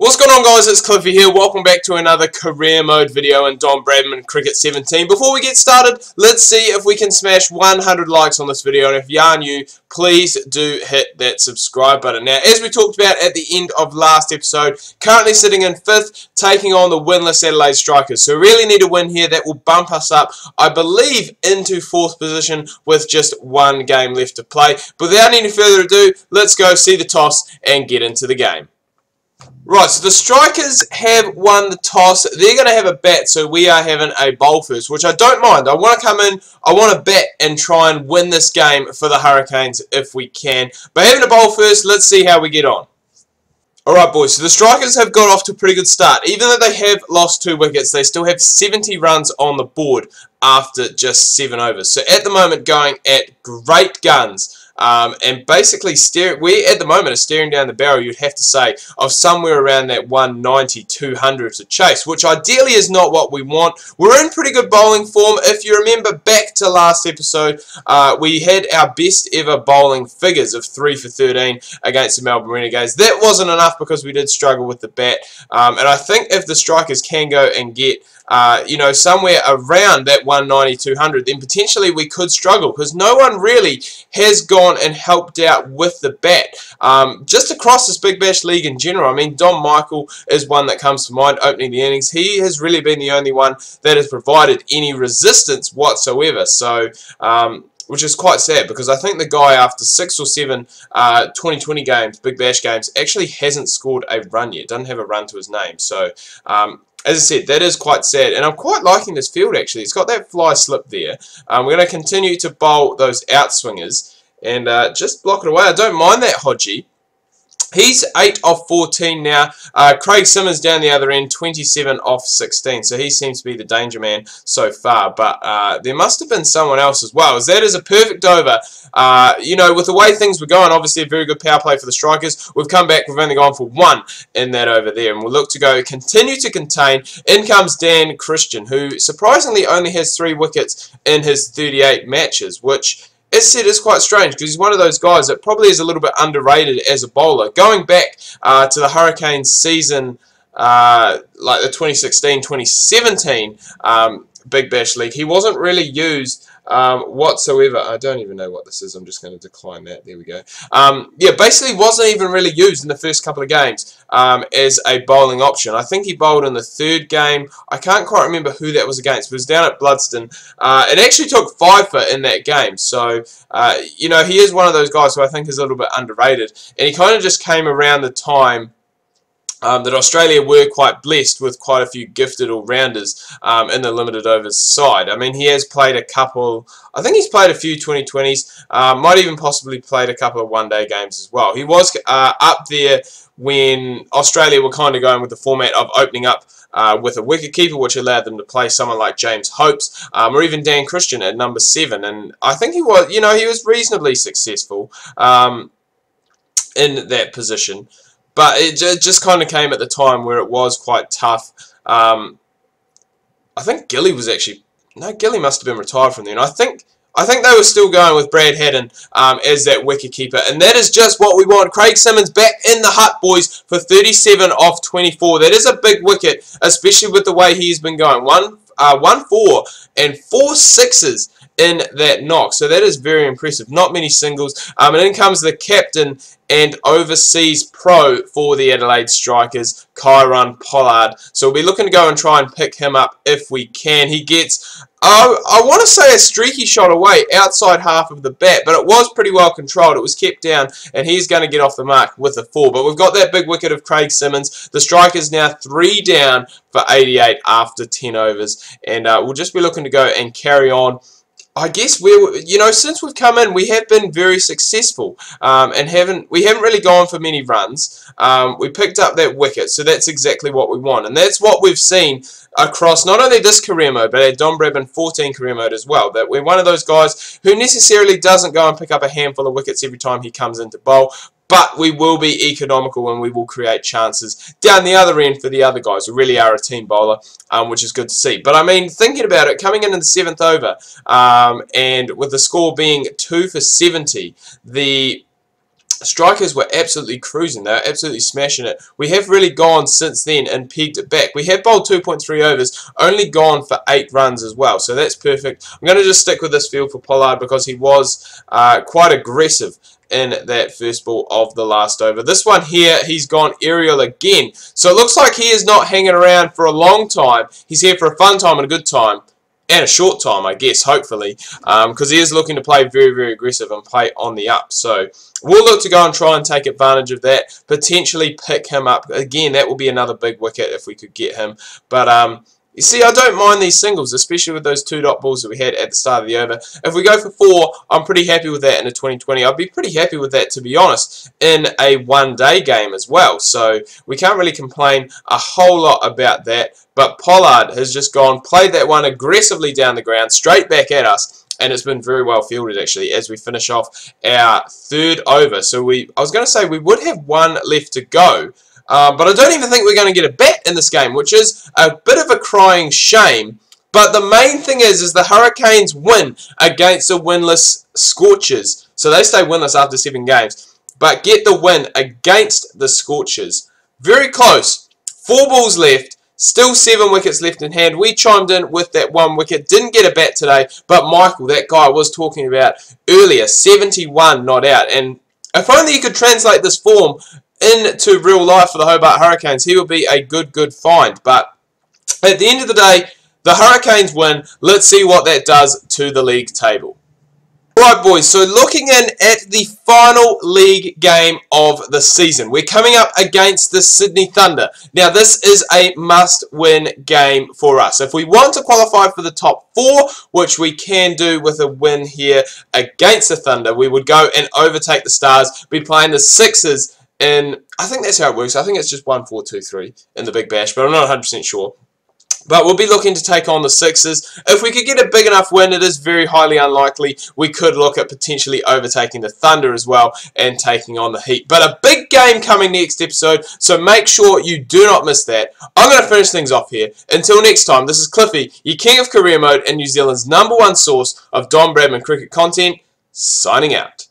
What's going on, guys? It's Cliffy here. Welcome back to another career mode video in Don Bradman Cricket 17. Before we get started, let's see if we can smash 100 likes on this video, and if you are new, please do hit that subscribe button. Now, as we talked about at the end of last episode, currently sitting in 5th, taking on the winless Adelaide Strikers. So really need a win here that will bump us up, I believe, into 4th position with just one game left to play. But without any further ado, let's go see the toss and get into the game. Right, so the Strikers have won the toss. They're going to have a bat, so we are having a bowl first, which I don't mind. I want to come in, I want to bat and try and win this game for the Hurricanes if we can. But having a bowl first, let's see how we get on. Alright, boys, so the Strikers have got off to a pretty good start. Even though they have lost 2 wickets, they still have 70 runs on the board after just 7 overs. So at the moment, going at great guns. And basically, we at the moment are staring down the barrel, you'd have to say, of somewhere around that 190, 200 to chase, which ideally is not what we want. We're in pretty good bowling form. If you remember back to last episode, we had our best ever bowling figures of 3 for 13 against the Melbourne Renegades. That wasn't enough because we did struggle with the bat. And I think if the Strikers can go and get somewhere around that 190, 200, then potentially we could struggle because no one really has gone and helped out with the bat. Just across this Big Bash League in general, I mean, Don Michael is one that comes to mind opening the innings. He has really been the only one that has provided any resistance whatsoever. So, which is quite sad because I think the guy after 6 or 7 2020 games, Big Bash games, actually hasn't scored a run yet. Doesn't have a run to his name. So, as I said, that is quite sad, and I'm quite liking this field actually. It's got that fly slip there. We're going to continue to bowl those outswingers and just block it away. I don't mind that Hodgie. He's 8 off 14 now. Craig Simmons down the other end, 27 off 16. So he seems to be the danger man so far. But there must have been someone else as well, as that is a perfect over. With the way things were going, obviously a very good power play for the Strikers. We've come back, we've only gone for 1 in that over there. And we'll look to go continue to contain. In comes Dan Christian, who surprisingly only has 3 wickets in his 38 matches, which, as said, is quite strange because he's one of those guys that probably is a little bit underrated as a bowler. Going back to the Hurricanes season, like the 2016-2017 Big Bash League, he wasn't really used whatsoever. I don't even know what this is. I'm just going to decline that. There we go. Yeah, basically wasn't even really used in the first couple of games as a bowling option. I think he bowled in the 3rd game. I can't quite remember who that was against. It was down at Bloodston. It actually took 5 for in that game. So, he is one of those guys who I think is a little bit underrated. And he kind of just came around the time that Australia were quite blessed with quite a few gifted all-rounders in the limited overs side. I mean, he has played a couple, I think he's played a few 2020s, might even possibly played a couple of one-day games as well. He was up there when Australia were kind of going with the format of opening up with a wicketkeeper, which allowed them to play someone like James Hopes, or even Dan Christian at number 7. And I think he was, he was reasonably successful in that position. But it just kind of came at the time where it was quite tough. I think Gilly was actually... No, Gilly must have been retired from then. I think they were still going with Brad Haddon as that wicketkeeper. And that is just what we want. Craig Simmons back in the hut, boys, for 37 off 24. That is a big wicket, especially with the way he's been going. 1-4 and 4 sixes in that knock. So that is very impressive. Not many singles. And in comes the captain and overseas pro for the Adelaide Strikers, Kieron Pollard. So we'll be looking to go and try and pick him up if we can. He gets, I want to say, a streaky shot away outside half of the bat, but it was pretty well controlled. It was kept down, and he's going to get off the mark with a 4. But we've got that big wicket of Craig Simmons. The Strikers now 3 down for 88 after 10 overs, and we'll just be looking to go and carry on. I guess since we've come in, we have been very successful, and we haven't really gone for many runs. We picked up that wicket, so that's exactly what we want, and that's what we've seen across not only this career mode, but our Don Bradman 14 career mode as well. That we're one of those guys who necessarily doesn't go and pick up a handful of wickets every time he comes into bowl. But we will be economical and we will create chances down the other end for the other guys who really are a team bowler, which is good to see. But I mean, thinking about it, coming in the 7th over, and with the score being 2 for 70, the Strikers were absolutely cruising. They were absolutely smashing it. We have really gone since then and pegged it back. We have bowled 2.3 overs, only gone for 8 runs as well, so that's perfect. I'm going to just stick with this field for Pollard because he was quite aggressive in that first ball of the last over. This one here, he's gone aerial again. So it looks like he is not hanging around for a long time. He's here for a fun time and a good time. And a short time, I guess, hopefully, because he is looking to play very, very aggressive and play on the up. So we'll look to go and try and take advantage of that, potentially pick him up. Again, that will be another big wicket if we could get him. But you see, I don't mind these singles, especially with those 2-dot balls that we had at the start of the over. If we go for 4, I'm pretty happy with that in a 2020. I'd be pretty happy with that, to be honest, in a one-day game as well. So we can't really complain a whole lot about that. But Pollard has just gone, played that one aggressively down the ground, straight back at us. And it's been very well fielded, actually, as we finish off our 3rd over. So I was going to say we would have 1 left to go. But I don't even think we're going to get a bat in this game, which is a bit of a crying shame. But the main thing is the Hurricanes win against the winless Scorchers. So they stay winless after 7 games. But get the win against the Scorchers. Very close. 4 balls left. Still 7 wickets left in hand. We chimed in with that 1 wicket. Didn't get a bat today. But Michael, that guy I was talking about earlier, 71 not out. And if only you could translate this form into real life for the Hobart Hurricanes, he would be a good find. But at the end of the day, the Hurricanes win. Let's see what that does to the league table. Alright boys, so looking in at the final league game of the season. We're coming up against the Sydney Thunder. Now this is a must-win game for us. If we want to qualify for the top 4, which we can do with a win here against the Thunder, we would go and overtake the Stars, be playing the Sixers in, I think that's how it works. I think it's just 1-4-2-3 in the Big Bash, but I'm not 100% sure. But we'll be looking to take on the Sixers. If we could get a big enough win, it is very highly unlikely. We could look at potentially overtaking the Thunder as well and taking on the Heat. But a big game coming next episode, so make sure you do not miss that. I'm going to finish things off here. Until next time, this is Cliffy, your king of career mode and New Zealand's #1 source of Don Bradman cricket content, signing out.